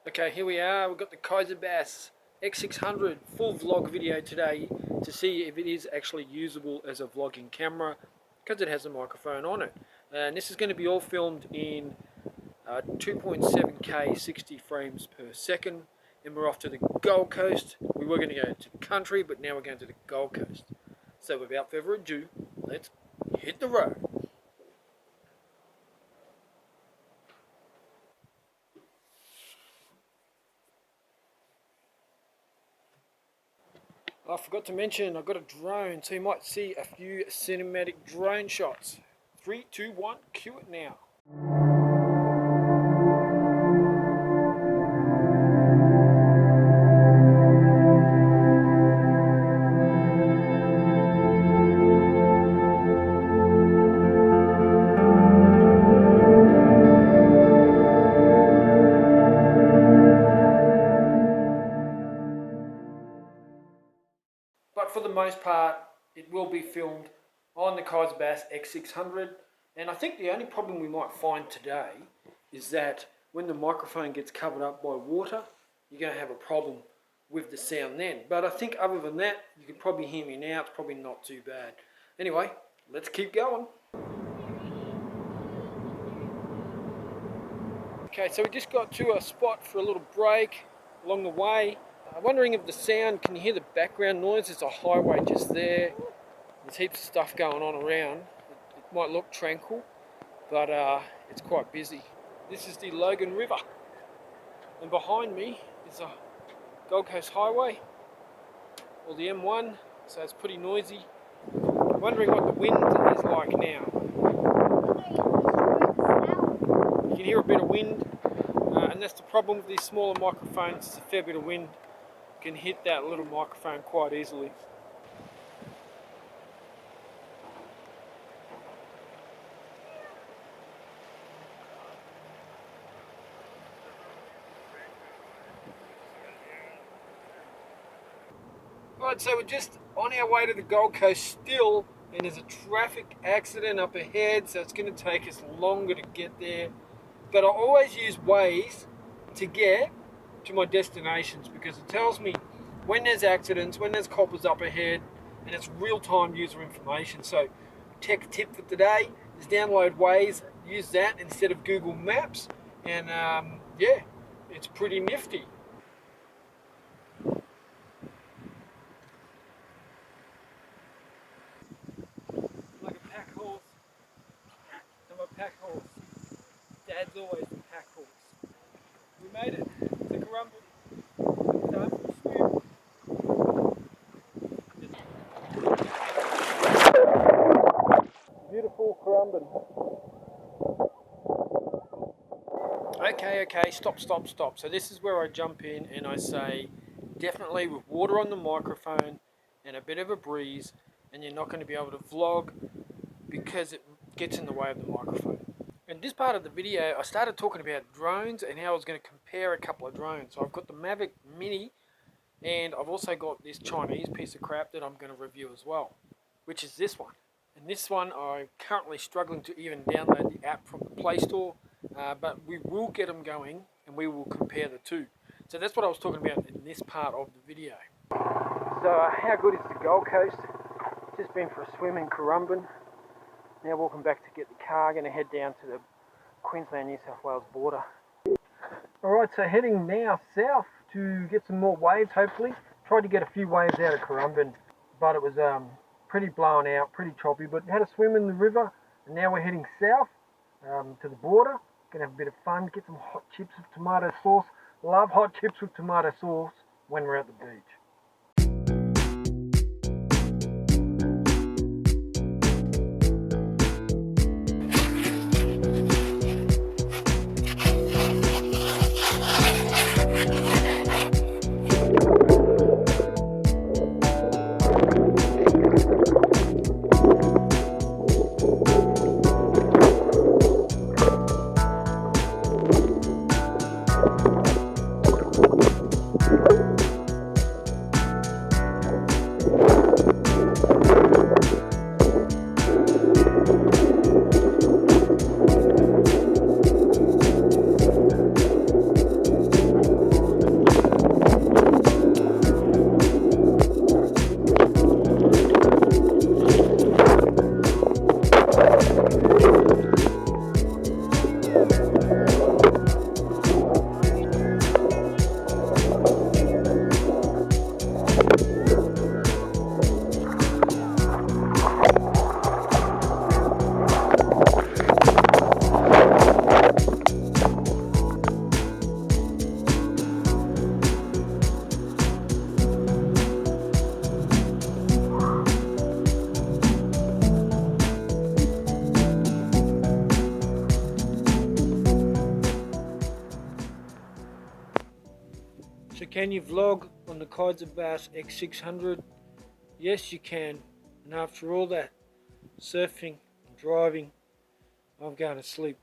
Okay, here we are. We've got the Kaiser Baas X600 full vlog video today to see if it is actually usable as a vlogging camera because it has a microphone on it. And this is going to be all filmed in 2.7K 60 frames per second. And we're off to the Gold Coast. We were going to go to the country, but now we're going to the Gold Coast. So without further ado, let's hit the road. I forgot to mention I've got a drone, so you might see a few cinematic drone shots. 3, 2, 1, cue it now. But for the most part, it will be filmed on the Kaiser Baas X600. And I think the only problem we might find today is that when the microphone gets covered up by water, you're going to have a problem with the sound then. But I think other than that, you can probably hear me now. It's probably not too bad. Anyway, let's keep going. Okay, so we just got to a spot for a little break along the way. Wondering if the sound, can you hear the background noise? There's a highway just there. There's heaps of stuff going on around. It might look tranquil, but it's quite busy. This is the Logan River. And behind me is a Gold Coast highway, or the M1, so it's pretty noisy. I'm wondering what the wind is like now. You can hear a bit of wind, and that's the problem with these smaller microphones. It's a fair bit of wind. Can hit that little microphone quite easily. Right, so we're just on our way to the Gold Coast still, and there's a traffic accident up ahead, so it's going to take us longer to get there. But I always use Waze to get to my destinations because it tells me when there's accidents, when there's coppers up ahead, and it's real-time user information. So tech tip for today is download Waze, use that instead of Google Maps, and yeah, it's pretty nifty. Like a pack horse. I'm a pack horse. Dad's always the pack horse. We made it to Currumbin. Time for a swim. Beautiful Currumbin. Okay, stop. So this is where I jump in and I say, definitely with water on the microphone and a bit of a breeze, and you're not going to be able to vlog because it gets in the way of the microphone. In this part of the video, I started talking about drones and how I was going to compare a couple of drones. So I've got the Mavic Mini, and I've also got this Chinese piece of crap that I'm going to review as well, which is this one. And this one, I'm currently struggling to even download the app from the Play Store, but we will get them going and we will compare the two. So that's what I was talking about in this part of the video. So how good is the Gold Coast? Just been for a swim in Currumbin. Now walking back to get the car, going to head down to the Queensland-New South Wales border. Alright, so heading now south to get some more waves hopefully. Tried to get a few waves out of Currumbin, but it was pretty blown out, pretty choppy, but had a swim in the river, and now we're heading south to the border. Going to have a bit of fun, get some hot chips with tomato sauce. Love hot chips with tomato sauce when we're at the beach. So can you vlog on the Kaiser Baas X600? Yes, you can. And after all that surfing and driving, I'm going to sleep.